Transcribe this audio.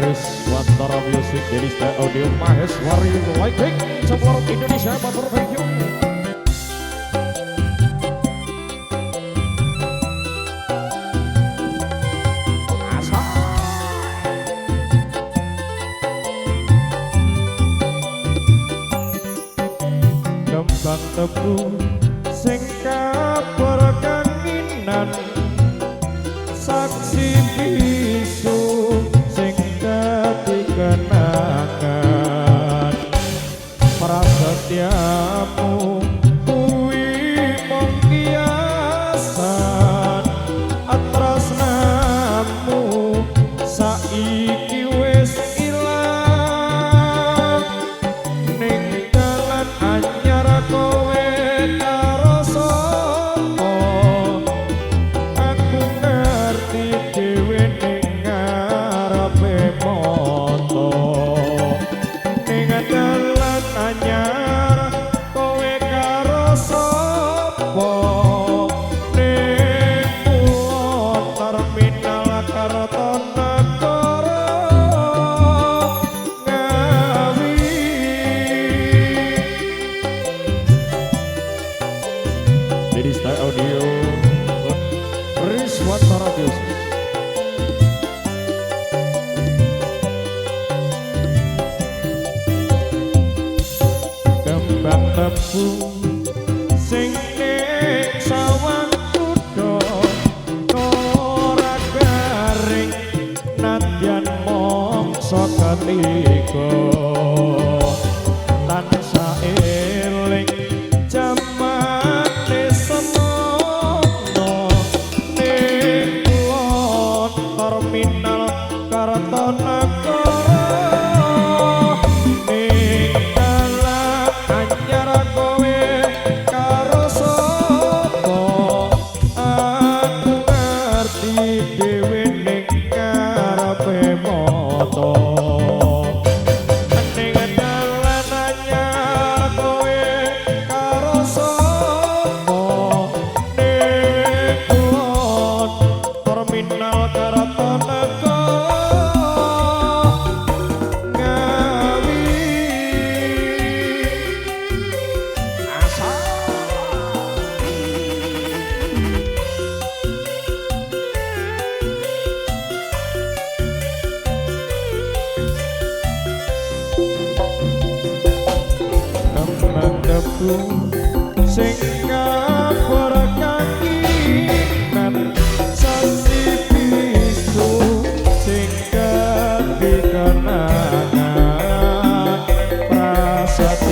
Riswantara Music Delista Audio Maheswari Lighting Support Indonesia Motor Thank you. Kembang tebu sing kabar kanginan saksi bisu sing dadi kenangan prasetyamu kuwi mung kiasan atrasnamu saiki wis ilang ning dalan anyar kowe karo sapa aku ngerti dhewe ning ngarepe moto ning dalan anyar kowe karo sapa ning pulau terminal Kartanegara Ngawi. Jadi style audio Riswantara Music. Kembang tebu sing ning sawang kuda ora garing nadyan mongso ketiga tansah eling jamane semono ning kulon terminal Kartanegara ning dalan anyar kowe karo sapa aku ngerti dhewe ning ngarepe moto ning dalan anyar kowe karo sapa ning kulon terminal Kartanegara Ngawi. Kembang tebu sing kabar kanginan saksi bisu sing dadi kenangan prasetya